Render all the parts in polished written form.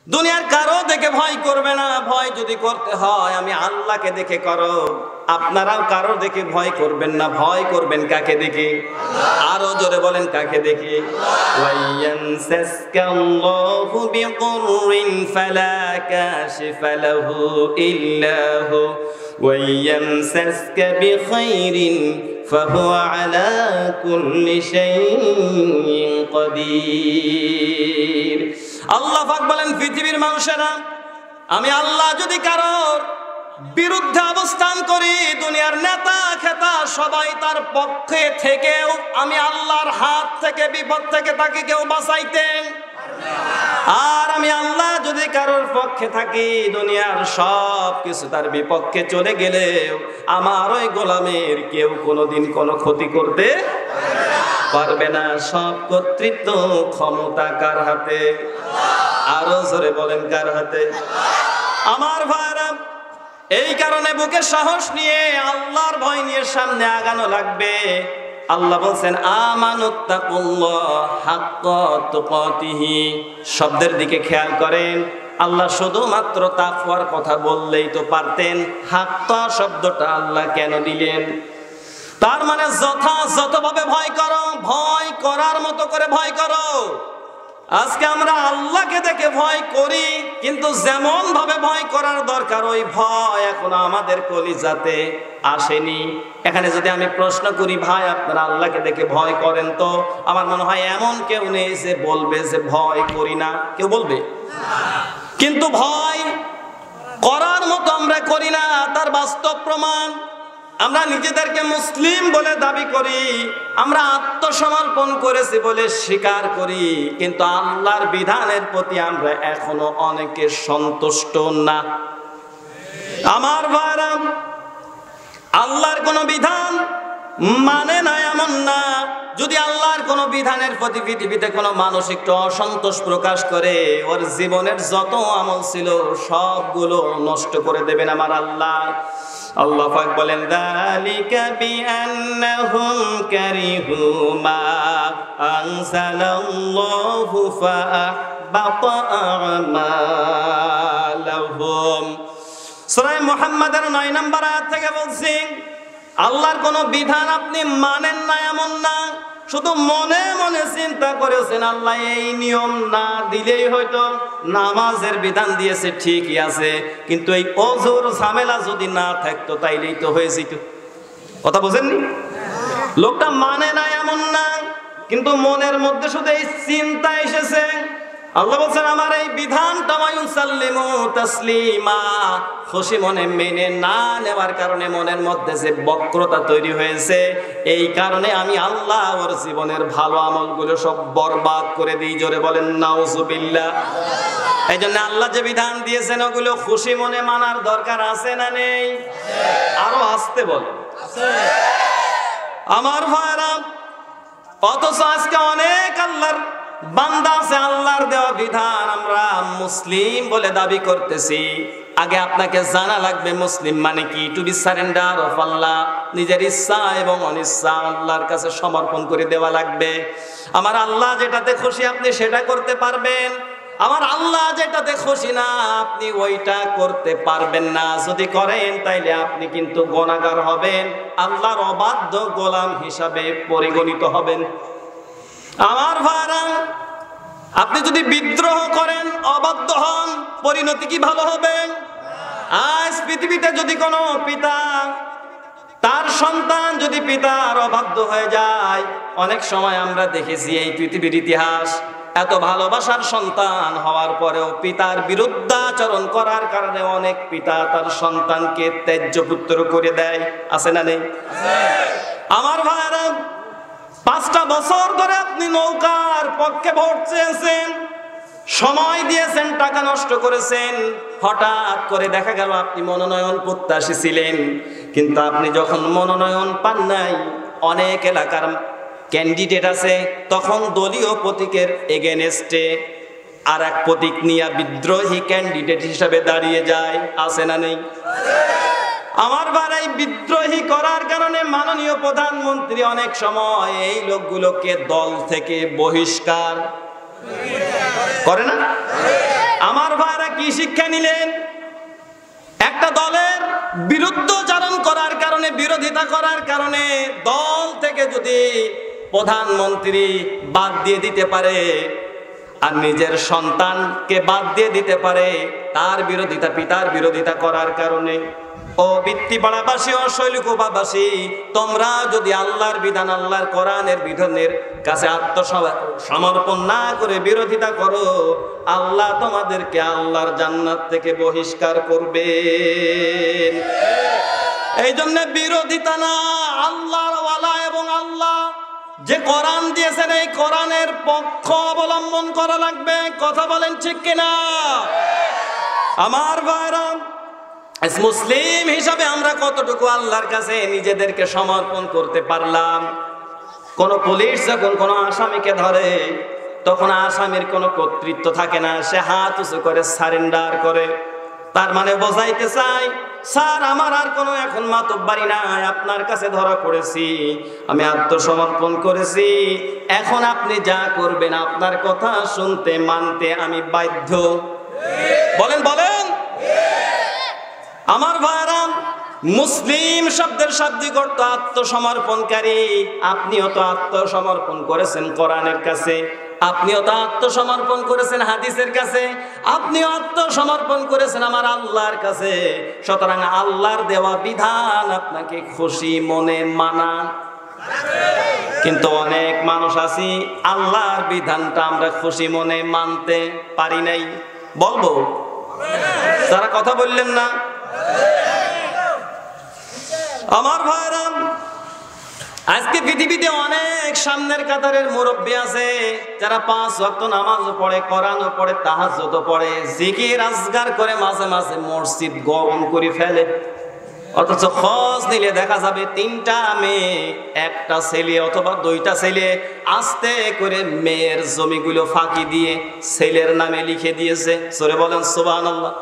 দুনিয়ার কারো দেখে ভয় করবে না। ভয় যদি করতে হয় আমি আল্লাহকে দেখে করো। আপনারাও কারো দেখে ভয় করবেন না, ভয় করবেন কাকে দেখে? আরো জোরে বলেন, কাকে দেখে? ওয়ায়ানসাসকাল্লাহু বিকুররিন ফালা কাশিফা লাহু ইল্লা হু ওয়ায়ানসাসকা বিখাইরিন ফাহুয়া আলা কুল্লি শাইইন কাদির। আল্লাহ পাক বলেন, পৃথিবীর মানুষেরা, আমি আল্লাহ যদি কারোর বিরুদ্ধে অবস্থান করি, দুনিয়ার নেতা খেতা সবাই তার পক্ষে থেকেও আমি আল্লাহর হাত থেকে, বিপদ থেকে তাকে কেউ বাঁচাইতেন। আর আমি আল্লাহ যদি কারোর পক্ষে থাকি, দুনিয়ার সব কিছু তার বিপক্ষে চলে গেলেও আমার ওই গোলামের কেউ কোনোদিন কোনো ক্ষতি করতে পারবে না। সব কর্তৃত্ব ক্ষমতা কার হাতে? আরো জোরে বলেন, কার হাতে? আমার ভাইরা, এই কারণে বুকে সাহস নিয়ে আল্লাহর ভয় নিয়ে সামনে আগানো লাগবে। আল্লাহ বলছেন, আমানুত্তাকুল্লাহ হাক্কা তুকাতিহি। শব্দের দিকে খেয়াল করেন। আল্লাহ শুধুমাত্র তাকওয়ার কথা বললেই তো পারতেন, হাক্কা শব্দটা আল্লাহ কেন দিলেন? তার মানে যথাযথভাবে ভয় করো, ভয় করার মতো করে ভয় করো। আজকে আমরা আল্লাহকে দেখে ভয় করি, কিন্তু যেমন ভাবে ভয় করার দরকার ওই ভয় এখনো আমাদের কলিজাতে আসেনি। এখানে যদি আমি প্রশ্ন করি, ভাই আপনারা আল্লাহকে দেখে ভয় করেন তো? আমার মনে হয় এমন কেউ নেই যে বলবে যে ভয় করি না। কেউ বলবে? কিন্তু ভয় করার মতো আমরা করি না। তার বাস্তব প্রমাণ, আমরা নিজেদেরকে মুসলিম বলে দাবি করি, আমরা আত্মসমর্পণ করেছি বলে স্বীকার করি, কিন্তু আল্লাহর বিধানের প্রতি আমরা এখনো অনেকে সন্তুষ্ট না। আমার ভাইরা, আল্লাহর কোন বিধান মানে না এমন না। যদি আল্লাহর কোন বিধানের প্রতি পৃথিবীতে কোনো মানুষ একটু অসন্তোষ প্রকাশ করে, ওর জীবনের যত আমল ছিল সবগুলো নষ্ট করে দেবেন আমার আল্লাহ। আল্লাহ পাক বলেন, যালিকা বিআন্নাহুম কারিহু মা আনজালাল্লাহু ফাআহবাতা আমালাহুম। সূরা মুহাম্মাদের 9 নম্বর আয়াত থেকে বলছি, আল্লাহর কোন বিধান আপনি মানেন না এমন না, শুধু মনে মনে চিন্তা করেছেন আল্লাহ এই নিয়ম না দিলেই হয়তো নামাজের বিধান দিয়েছে, ঠিকই আছে, কিন্তু এই ওযুর ঝামেলা যদি না থাকতো তাইলেই তো হয়ে যেত। কথা বোঝেননি? লোকটা মানে না এমন না, কিন্তু মনের মধ্যে শুধু এই চিন্তা এসেছে। আল্লাহ বলছেন, আমার এই বিধানটা ওয়ায়ুসাল্লিমু তাসলিমা, খুশি মনে মেনে না নেওয়ার কারণে মনের মধ্যে যে বক্রতা তৈরি হয়েছে, এই কারণে আমি আল্লাহ ওর জীবনের ভালো আমলগুলো সব বরবাদ করে দিই। জোরে বলেন নাউজুবিল্লাহ। এই জন্য আল্লাহ যে বিধান দিয়েছেন ওগুলো খুশি মনে মানার দরকার আছে না নেই? আরো আসতে বল। আমার ভাইরা, অথচ আজকে অনেক আল্লাহর বান্দা আছে, আল্লাহর দেওয়া বিধান আমরা মুসলিম বলে দাবি করতেছি। আগে আপনাকে জানা লাগবে মুসলিম মানে কি। টু বি সারেন্ডার অফ আল্লাহ, নিজের ইচ্ছা এবং অনিচ্ছা আল্লাহর কাছে সমর্পণ করে দেওয়া লাগবে। আমার আল্লাহ যেটাতে খুশি আপনি সেটা করতে পারবেন, আমার আল্লাহ যেটাতে খুশি না আপনি ওইটা করতে পারবেন না। যদি করেন তাইলে আপনি কিন্তু গুনাহগার হবেন, আল্লাহর অবাধ্য গোলাম হিসাবে পরিগণিত হবেন। আমার ভাইরা, আপনি যদি বিদ্রোহ করেন, অবাধ্য হন, পরিণতি কি ভালো হবে? আজ পৃথিবীতে যদি কোনো পিতা তার সন্তান যদি পিতার অবাধ্য হয়ে যায়, অনেক সময় আমরা দেখেছি এই পৃথিবীর ইতিহাস, এত ভালোবাসার সন্তান হওয়ার পরেও পিতার বিরুদ্ধাচরণ করার কারণে অনেক পিতা তার সন্তানকে ত্যায্য পুত্র করে দেয়। আছে না নেই? আমার ভাইরা, 5টা বছর ধরে আপনি নৌকার পক্ষে ভোট চেয়েছেন, সময় দিয়েছেন, টাকা নষ্ট করেছেন, হঠাৎ করে দেখা গেল আপনি মনোনয়ন প্রত্যাশী ছিলেন, কিন্তু আপনি যখন মনোনয়ন পান নাই, অনেক এলাকার ক্যান্ডিডেট আছে, তখন দলীয় প্রতীকের এগেনস্টে আর এক প্রতীক নিয়ে বিদ্রোহী ক্যান্ডিডেট হিসাবে দাঁড়িয়ে যায়। আছে না নেই? আমার ভাই, বিদ্রোহী করার কারণে মাননীয় প্রধানমন্ত্রী অনেক সময় এই লোকগুলোকে দল থেকে বহিষ্কার করে না? আমার ভাইরা কি শিক্ষা নিলেন? একটা দলের বিরুদ্ধাচরণ করার কারণে, বিরোধিতা করার কারণে দল থেকে যদি প্রধানমন্ত্রী বাদ দিয়ে দিতে পারে আর নিজের সন্তানকে বাদ দিয়ে দিতে পারে তার বিরোধিতা, পিতার বিরোধিতা করার কারণে, ও বৃত্তিপাড়াবাসী ও শৈলকুপাবাসী, তোমরা যদি আল্লাহর বিধান, আল্লাহর কোরআনের বিধানের কাছে আত্মসমর্পণ না করে বিরোধিতা করো, আল্লাহ তোমাদেরকে আল্লাহর জান্নাত থেকে বহিষ্কার করবেন। এই জন্য বিরোধিতা না, আল্লাহর ওয়ালা এবং আল্লাহ যে কোরআন দিয়েছেন এই কোরআনের পক্ষ অবলম্বন করা লাগবে। কথা বলেন ঠিক কিনা? আমার ভাইরা, মুসলিম হিসাবে আমরা কতটুকু আল্লাহর কাছে নিজেদেরকে সমর্পণ করতে পারলাম? কোন পুলিশ যখন কোন আসামিকে ধরে তখন আসামির কোনো কর্তৃত্ব থাকে না, সে হাত উঁচু করে সারেন্ডার করে। তার মানে বোঝাইতে চাই, স্যার আমার আর কোনো এখন মাতব্বারি নাই, আপনার কাছে ধরা পড়েছি, আমি আত্মসমর্পণ করেছি, এখন আপনি যা করবেন আপনার কথা শুনতে মানতে আমি বাধ্য। বলেন বলেন। আমার ভাইরা, মুসলিম শব্দের শাব্দিক অর্থ আত্মসমর্পণকারী। আপনিও তো আত্মসমর্পণ করেছেন কোরআনের কাছে, আপনিও তো আত্মসমর্পণ করেছেন হাদিসের কাছে, আপনিও আত্মসমর্পণ করেছেন আমার আল্লাহর কাছে। সুতরাং আল্লাহর দেওয়া বিধান আপনাকে খুশি মনে মানা। কিন্তু অনেক মানুষ আছি আল্লাহর বিধানটা আমরা খুশি মনে মানতে পারি নাই। বলবো? তারা কথা বললেন না? আমার ভাইরা, আজকে পৃথিবীতে অনেক সামনের কাতারের মুরব্বী আছে যারা 5 ওয়াক্ত নামাজও পড়ে, কোরআনও পড়ে, তাহাজ্জুদও পড়ে, জিকির আজগার করে, মাঝে মাঝে মসজিদ গরম করে ফেলে। অথচ খোঁজ নিলে দেখা যাবে 3টা মেয়ে, 1টা ছেলে অথবা 2টা ছেলে আস্তে করে মেয়ের জমিগুলো ফাঁকি দিয়ে ছেলের নামে লিখে দিয়েছে। সরে বলেন সুবহানাল্লাহ।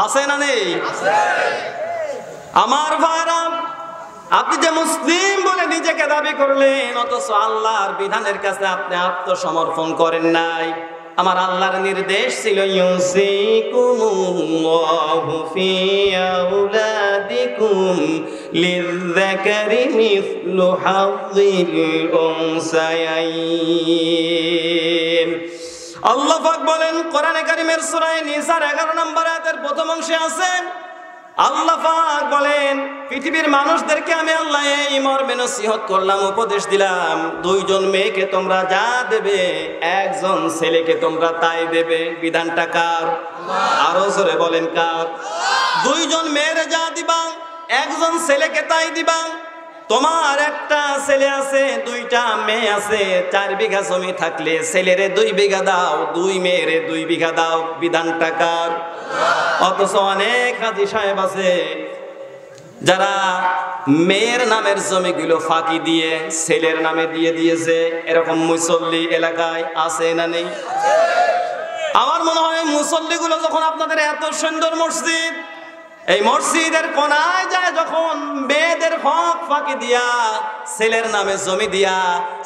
আছে না নেই? আমার ভাইরা, আপনি যে মুসলিম বলে নিজেকে দাবি করলেন অথচ আল্লাহর বিধানের কাছে আপনি আত্মসমর্পণ করেন নাই। আমার আল্লাহর নির্দেশ ছিল ইউসিকুমুল্লাহু ফি আওলাদিকুম লিযযাকারি মিসলু হাযযিল উনসায়াইন। আল্লাহ পাক বলেন কোরআনে কারীমের সূরা নিসার 11 নম্বর আয়াতের প্রথম অংশে আছে, আল্লাহ পাক বলেন পৃথিবীর মানুষদেরকে আমি আল্লাহ এই মর্মে নসিহত করলাম, উপদেশ দিলাম, 2 জন মেয়েকে তোমরা যা দেবে 1 জন ছেলেকে তোমরা তাই দেবে। বিধানটা কার? আরো জোরে বলেন কার? 2 জন মেয়েরে যা দিবা 1 জন ছেলেকে তাই দিবা। তোমার একটা ছেলে আছে, 2টা মেয়ে আছে, 4 বিঘা জমি থাকলে ছেলেরে 2 বিঘা দাও, 2 মেয়েরে 2 বিঘা দাও। বিধানটা কার? অথচ অনেক হাজী সাহেব আছে যারা মেয়ের নামের জমিগুলো ফাঁকি দিয়ে ছেলের নামে দিয়ে দিয়েছে। এরকম মুসল্লি এলাকায় আছে না নেই? আমার মনে হয় মুসল্লিগুলো যখন আপনাদের এত সুন্দর মসজিদ, এই মসজিদের কোনায় যায় যখন মেয়েদের হক ফাঁকি দিয়া ছেলের নামে জমি দিয়া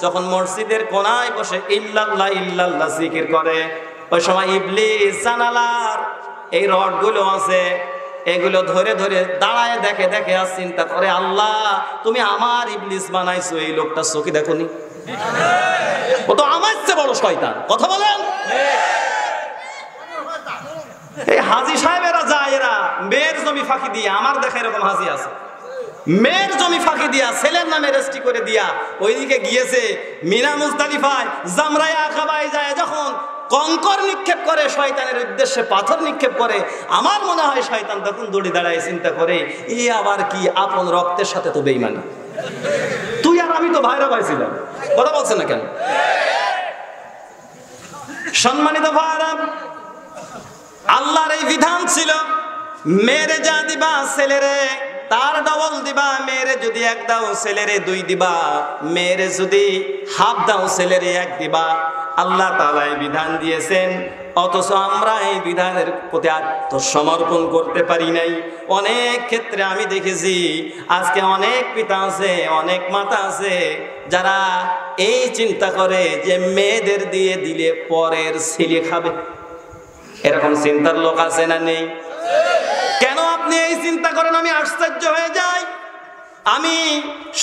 যখন মসজিদের কোনায় বসে ইল্লাল্লাহ ইল্লাল্লাহ জিকির করে, ওই সময় ইবলিস জানালার এই রডগুলো আছে এগুলো ধরে ধরে দাঁড়ায় দেখে দেখে আর চিন্তা করে, আল্লাহ তুমি আমার ইবলিস বানাইছো, এই লোকটা চোখে দেখোনি, ও তো আমার চেয়ে বড় শয়তান। কথা বলেন। এই হাজী সাহেবেরা যায়, এরা মেয়ের জমি ফাঁকি দিয়া, আমার দেখা এরকম হাজী আছে, মেয়ের জমি ফাঁকি দিয়া ছেলের নামে রেজিস্ট্রি করে দিয়া ওইদিকে গিয়েছে মিনা মুজদালিফায় জামরায়ে আকাবায় যায় যখন কঙ্কর নিক্ষেপ করে, শয়তানের উদ্দেশ্যে পাথর নিক্ষেপ করে, আমার মনে হয় শয়তান তখন দৌড়ে দাঁড়ায় চিন্তা করে, এ আবার কি আপন রক্তের সাথে তো বেঈমানি, তুই আর আমি তো ভাইরা ভাই ছিলাম। কথা বলছেন না কেন? সম্মানিত ভাইরা, আল্লাহর এই বিধান ছিল মেয়েরে যা দিবা ছেলেরে তার ডবল দিবা। মেয়েরে যদি 1 দাও ছেলেরে 2 দিবা, মেয়েরে যদি হাফ দাও ছেলেরে 1 দিবা। আল্লাহ তাআলা এই বিধান দিয়েছেন অথচ আমরা এই বিধানের প্রতি আত্মসমর্পণ করতে পারি নাই। অনেক ক্ষেত্রে আমি দেখেছি আজকে অনেক পিতা আছে, অনেক মাতা আছে যারা এই চিন্তা করে যে মেয়েদের দিয়ে দিলে পরের ছেলে খাবে। এরকম চিন্তার লোক আছে না নেই? কেন আপনি এই চিন্তা করেন? আমি আশ্চর্য হয়ে যাই। আমি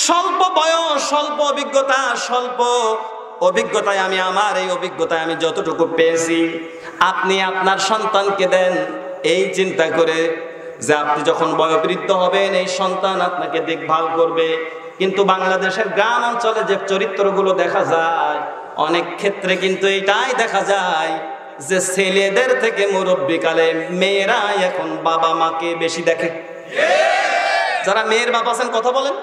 স্বল্প বয়স, স্বল্প অভিজ্ঞতায় আমি আমার এই অভিজ্ঞতায় আমি যতটুকু পেয়েছি, আপনি আপনার সন্তানকে দেন এই চিন্তা করে যে আপনি যখন বয়োবৃদ্ধ হবেন এই সন্তান আপনাকে দেখভাল করবে। কিন্তু বাংলাদেশের গ্রাম অঞ্চলে যে চরিত্রগুলো দেখা যায়, অনেক ক্ষেত্রে কিন্তু এটাই দেখা যায় যে ছেলেদের থেকে মুরব্বীকালে মেয়েরা এখন বাবা মাকে বেশি দেখে। যারা মেয়ের বাবা আছেন কথা বলেন।